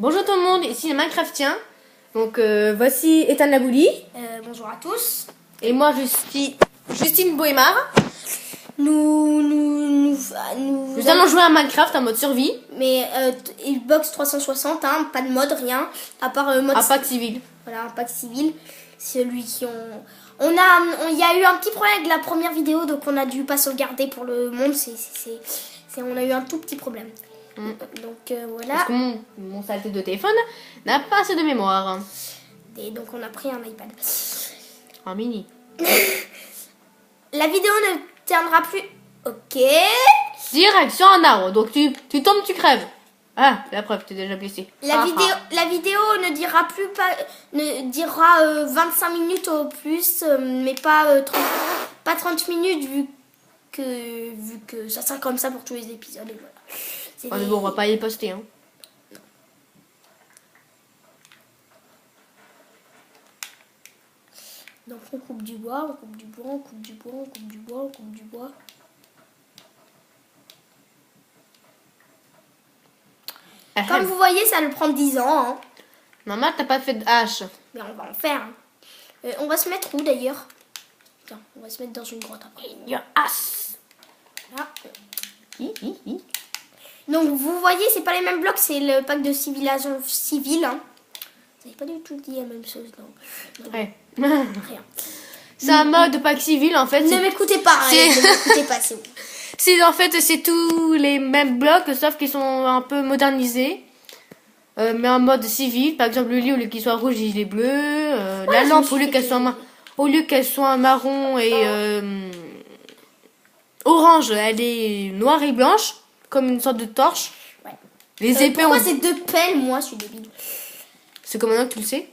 Bonjour tout le monde, ici les Minecraftien. Donc voici Ethan Labouli. Bonjour à tous. Et moi je suis Justine Bohémard. Nous allons jouer à Minecraft en mode survie. Mais Xbox 360, hein, pas de mode, rien. À part mode... Un pack civil. Voilà, un pack civil. Celui qui il y a eu un petit problème avec la première vidéo, donc on a dû pas sauvegarder pour le monde. On a eu un tout petit problème. Donc voilà. Parce que mon saleté de téléphone n'a pas assez de mémoire. Et donc on a pris un iPad. Un mini. La vidéo ne tiendra plus. Ok. Direct sur un arbre. Donc tu tombes, tu crèves. Ah, la preuve, t'es déjà blessé. La vidéo ne dira ne dira 25 minutes au plus, mais pas 30 minutes vu que ça sera comme ça pour tous les épisodes. Et voilà. Mais bon, on va pas y poster. Hein. Donc on coupe du bois, on coupe du bois, on coupe du bois, on coupe du bois, on coupe du bois. Comme vous voyez, ça nous prend 10 ans. Hein. Maman, t'as pas fait de hache. Mais on va en faire. Hein. On va se mettre où d'ailleurs? Tiens, on va se mettre dans une grotte après. Your ass. Là. Donc vous voyez, c'est pas les mêmes blocs, c'est le pack de civilisation civile. Hein. Vous n'avez pas du tout dit la même chose, non. Ouais. Rien. C'est un mode pack civil en fait. Ne m'écoutez pas, hein, ne m'écoutez pas, c'est bon. C'est tous les mêmes blocs, sauf qu'ils sont un peu modernisés. Mais en mode civil, par exemple le lit, au lieu qu'il soit rouge, il est bleu. La lampe, au lieu qu'elle soit marron et orange, elle est noire et blanche, comme une sorte de torche. Ouais. Les épées. Pourquoi c'est deux pelles? Moi, je suis débile. C'est comme maintenant que tu le sais.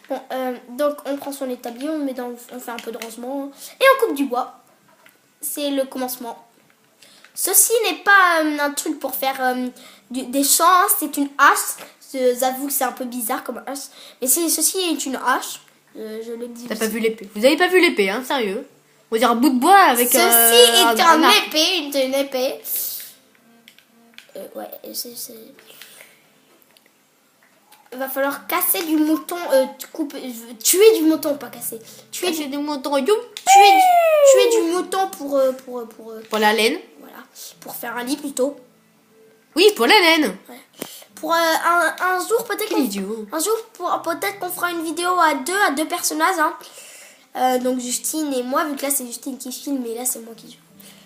Bon, donc on prend son établi, on fait un peu de rangement et on coupe du bois. C'est le commencement. Ceci n'est pas un truc pour faire des champs, hein, c'est une hache. J'avoue que c'est un peu bizarre comme hache, mais ceci est une hache. Je le dis. T'as pas vu l'épée? Vous avez pas vu l'épée, hein, sérieux? On va dire un bout de bois avec. Ceci est une épée. Ouais, il va falloir casser du mouton, tuer du mouton, pas casser. Tuer du mouton, tuer du mouton pour la laine. Voilà, pour faire un lit plutôt. Oui, pour la laine. Ouais. Pour un jour peut-être qu'on fera une vidéo à deux personnages. Hein. Donc Justine et moi, vu que là c'est Justine qui filme, et là c'est moi qui joue.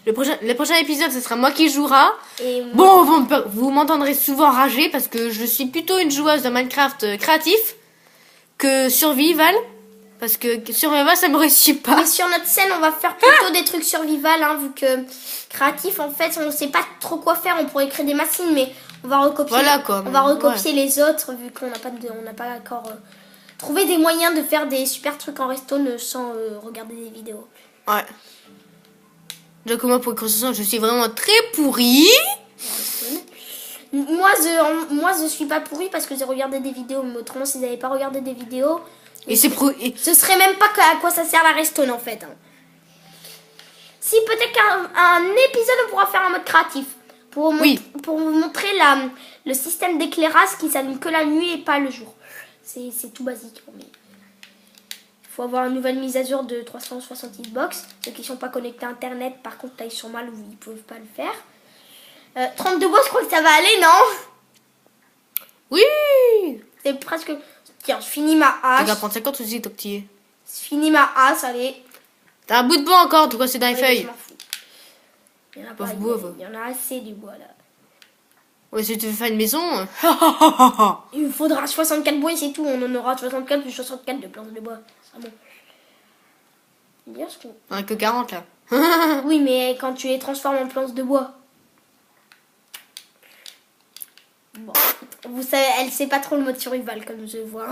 Le prochain épisode, ce sera moi qui jouera. Et bon, vous m'entendrez souvent rager parce que je suis plutôt une joueuse de Minecraft créatif que survival. Parce que survival, ça me réussit pas. Mais sur notre scène, on va faire plutôt des trucs survival, hein, vu que créatif, en fait, on ne sait pas trop quoi faire. On pourrait créer des machines, mais on va recopier. Voilà, quoi. On va recopier les autres, vu qu'on n'a pas encore trouvé des moyens de faire des super trucs en redstone sans regarder des vidéos. Ouais. Donc moi, pour construction, je suis vraiment très pourrie. Moi, je suis pas pourrie parce que j'ai regardé des vidéos, mais autrement, si vous n'avez pas regardé des vidéos... Ce serait même pas à quoi ça sert la redstone, en fait. Hein. Si, peut-être qu'un épisode, on pourra faire un mode créatif. Pour vous montrer le système d'éclairage qui s'allume que la nuit et pas le jour. C'est tout basique. Mais... il faut avoir une nouvelle mise à jour de 360 Xbox. Ceux qui ne sont pas connectés à Internet, par contre, ils sont mal ou ils ne peuvent pas le faire. 32 bois, je crois que ça va aller, non? Oui. C'est presque... Tiens, je finis ma hache. Tu vas prendre 50 aussi, ton petit. Je finis ma hache, allez. T'as un bout de bois encore, toi, c'est dans les feuilles. Je m'en fous. Il y en a pas, il y en a assez du bois, là. Ouais, si tu veux faire une maison... il me faudra 64 bois et c'est tout. On en aura 64 plus 64 de planches de bois. C'est bon. Bien ce qu'on... On a que 40, là. Oui, mais quand tu les transformes en planches de bois... Bon, vous savez, elle sait pas trop le mode survival comme je vois.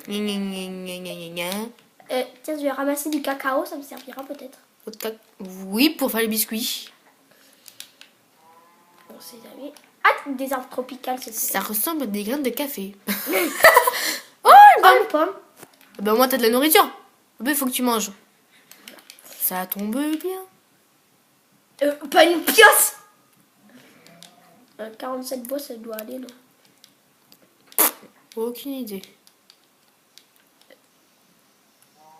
Tiens, je vais ramasser du cacao, ça me servira peut-être. Oui, pour faire les biscuits. On sait jamais. Ah, des arbres tropicales, c'est ça ressemble à des graines de café. Oh, une pomme. Ben moi, t'as de la nourriture. Il faut que tu manges. Ça tombe bien. Pas une pioche. 47 bois, ça doit aller, non? Aucune idée.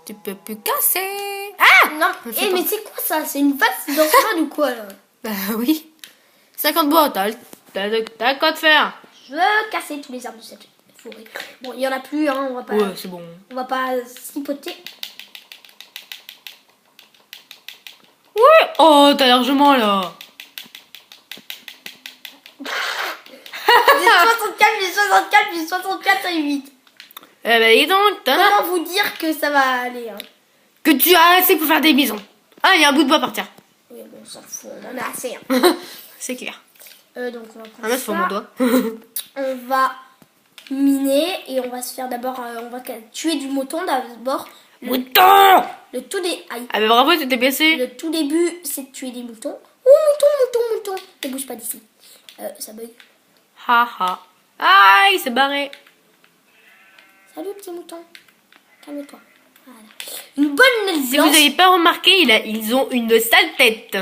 Tu peux plus casser. Ah non, mais c'est quoi ça? C'est une vase d'enfant ou quoi là? Bah oui. 50 bois, t'as quoi de faire? Je veux casser tous les arbres de cette forêt. Bon, il y en a plus, hein, on va pas. Ouais, c'est bon. On va pas slipoter. Ouais. Oh, t'as largement là. J'ai 64 et 8. Eh ben, dis donc, comment vous dire que ça va aller, hein? Que tu as assez pour faire des maisons. Ah, il y a un bout de bois par terre. Oui, bon, on s'en fout, on en a assez. Hein. C'est clair. Donc, on va prendre ça. Sur mon doigt. On va miner et on va se faire d'abord, on va tuer du mouton d'abord. Mouton! Le tout des... Aïe. Ah, ben bravo, tu t'es blessé. Le tout début, c'est de tuer des moutons. Oh, mouton. Ne bouge pas d'ici. Ça bug. Ha. Ah, il s'est barré. Salut, petit mouton. Calme-toi. Voilà. Une bonne naine Si vous n'avez pas remarqué, ils ont une sale tête.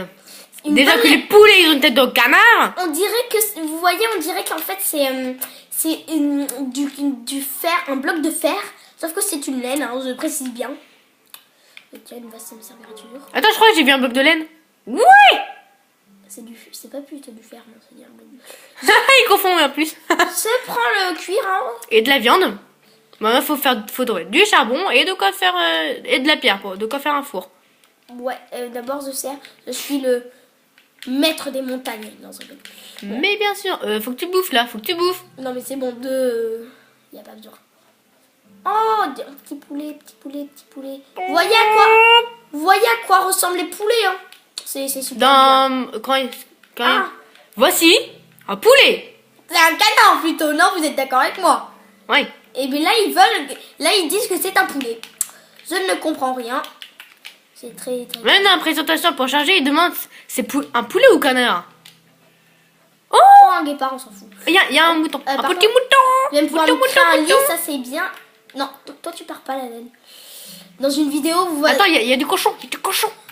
Déjà que les naine... poulets, ils ont une tête de canard. On dirait que, vous voyez, on dirait qu'en fait, c'est du fer, un bloc de fer. Sauf que c'est une laine, hein, je précise bien. Tiens, une vaste température. Attends, je crois que j'ai vu un bloc de laine. Oui. C'est pas plutôt du fer, non, c'est dire un bloc de fer. Il confond en plus. Ça prend le cuir, hein. Et de la viande. Bah, faudrait du charbon et de quoi faire et de la pierre, de quoi faire un four. Ouais, d'abord je suis le maître des montagnes dans un bloc. Mais bien sûr, faut que tu bouffes là, faut que tu bouffes. Non mais c'est bon, y a pas besoin. Oh, petit poulet. Vous voyez à quoi ressemblent les poulets, hein? C'est super bien. Voici un poulet. C'est un canard plutôt, non? Vous êtes d'accord avec moi? Oui. Et bien là ils disent que c'est un poulet. Je ne comprends rien. C'est très... Même dans la présentation pour charger, ils demandent c'est un poulet ou canard. Oh, un guépard, on s'en fout. Il y a un mouton, un petit mouton. Je viens pouvoir un lit, ça c'est bien. Non, toi tu pars pas la laine. Dans une vidéo, vous voyez... Attends, il y a du cochon,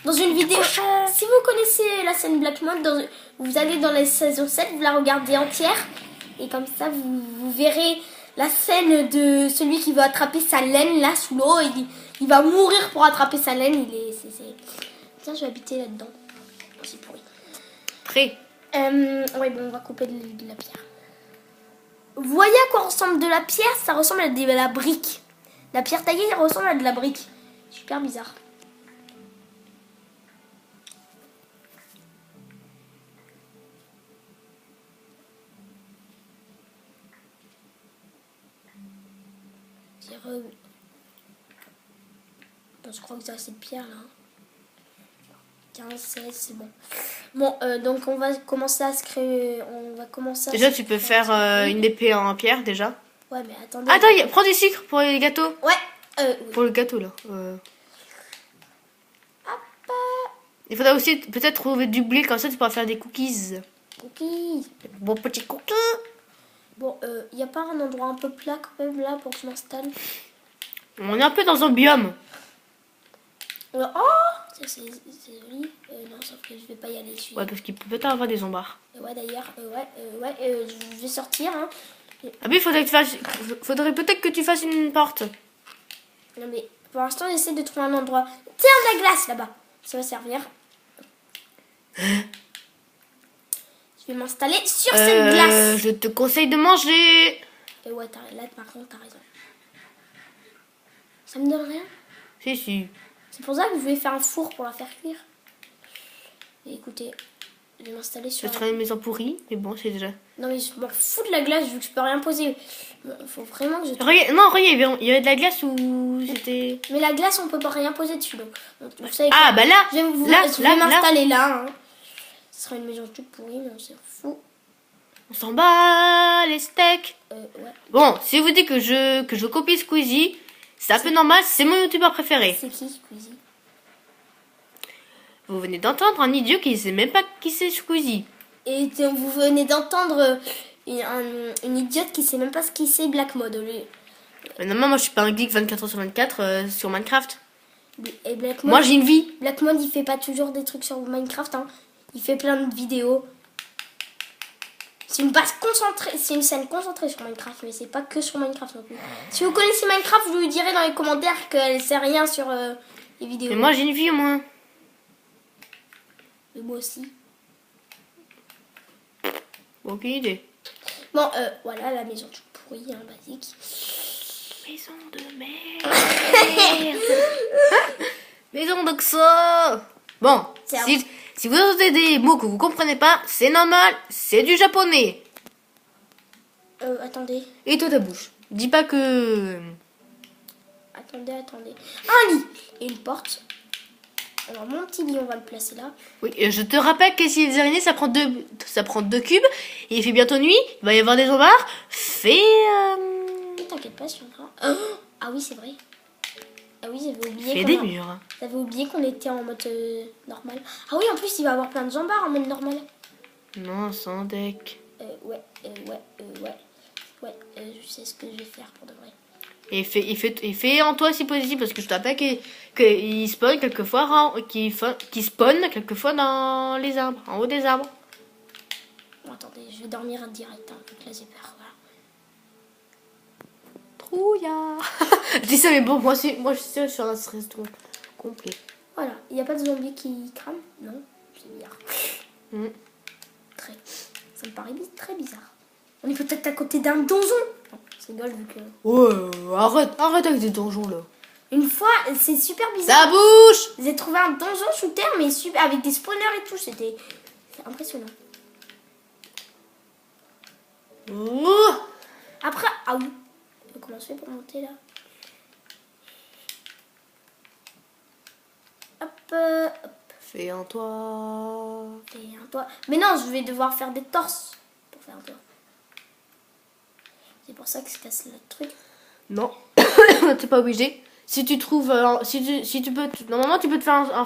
Dans une vidéo, si vous connaissez la scène Black Mode, vous allez dans la saison 7, vous la regardez entière. Et comme ça, vous verrez la scène de celui qui veut attraper sa laine là sous l'eau. Il va mourir pour attraper sa laine. Tiens, je vais habiter là-dedans. C'est pourri. Très. Ouais, bon, on va couper de la pierre. Vous voyez à quoi ressemble de la pierre? Ça ressemble à de la brique. La pierre taillée ressemble à de la brique. Super bizarre. Bon, je crois que c'est assez de pierre là. 15, 16, c'est bon. Bon, donc on va commencer à se créer. Déjà, tu peux faire une épée en pierre déjà. Ouais, mais attendez. Attends, prends du sucre pour les gâteaux. Ouais. Oui. Pour le gâteau là. Il faudra aussi peut-être trouver du blé, comme ça tu pourras faire des cookies. Cookies. Bon petit cookies. Bon, il n'y a pas un endroit un peu plat quand même là pour que je m'installe? On est un peu dans un biome. Oh, c'est joli. Non, sauf que je vais pas y aller dessus. Ouais, parce qu'il peut peut-être avoir des ombards. Ouais, d'ailleurs, je vais sortir. Hein. Ah oui, faudrait peut-être que tu fasses une porte. Non mais pour l'instant, j'essaie de trouver un endroit. Tiens, de la glace là-bas. Ça va servir. Je vais m'installer sur cette glace. Je te conseille de manger. Et ouais, là par contre, t'as raison. Ça me donne rien? Si. C'est pour ça que je voulais faire un four pour la faire cuire. Et écoutez, je vais m'installer sur... Ce serait une maison pourrie, mais bon, c'est déjà... Non mais je m'en fous de la glace vu que je peux rien poser. Il faut vraiment que je... Regarde, il y avait de la glace où c'était... Mais la glace, on peut pas rien poser dessus. Donc vous savez bah là, je vais m'installer là. Hein. Ce sera une maison toute pourrie, mais on s'en fout. On s'en bat les steaks. Ouais. Bon, si vous dites que je copie Squeezie, c'est un peu normal, c'est mon youtubeur préféré. C'est qui Squeezie? Vous venez d'entendre un idiot qui sait même pas qui c'est Squeezie. Et vous venez d'entendre une idiote qui sait même pas ce qui c'est Black Mode. Non, moi je suis pas un geek 24h sur 24 sur Minecraft. Et Black Mode, moi j'ai une vie. Black Mode il fait pas toujours des trucs sur Minecraft. Hein. Il fait plein de vidéos. C'est une base concentrée, c'est une scène concentrée sur Minecraft, mais c'est pas que sur Minecraft non plus. Si vous connaissez Minecraft, vous lui direz dans les commentaires qu'elle sait rien sur les vidéos. Mais moi j'ai une vie au moins. Et moi aussi. Aucune idée. Bon, voilà la maison toute pourrie, hein, basique. Maison de merde. Maison d'Oxo. Bon, si vous entendez des mots que vous comprenez pas, c'est normal, c'est du japonais. Attendez. Et toi ta bouche. Dis pas que... Attendez. Un lit et une porte. Alors mon petit lit, on va le placer là. Oui, je te rappelle que si les araignées, ça prend deux cubes. Et il fait bientôt nuit, il va y avoir des zombards. T'inquiète pas, sur ah oui, c'est vrai. Ah oui, j'avais oublié. Fais des murs. J'avais oublié qu'on était en mode normal. Ah oui, en plus, il va y avoir plein de zombards en mode normal. Non, sans deck. Ouais, je sais ce que je vais faire pour de vrai. Et fais en toi si possible, parce que je te rappelle qu'il spawn quelquefois, qu'il spawn quelquefois dans les arbres, en haut des arbres. Bon, attendez, je vais dormir en direct, hein, donc là j'ai peur, voilà. Trouillard. Je dis ça, mais bon, moi je suis sur un stress complet. Voilà, il n'y a pas de zombies qui crament? Non, c'est bizarre. Ça me paraît très bizarre. On est peut-être à côté d'un donjon. Non, c'est rigole vu que... Ouais, arrête avec des donjons là. Une fois, c'est super bizarre. Ça bouge. J'ai trouvé un donjon sous terre, mais avec des spawners et tout. C'est impressionnant. Après, ah oui. Comment je fais pour monter là? Hop. Fais un toit. Mais non, je vais devoir faire des torses pour faire un toit. C'est pour ça que je casse le truc. Non, t'es pas obligé. Si tu trouves, si tu peux, normalement tu peux te faire un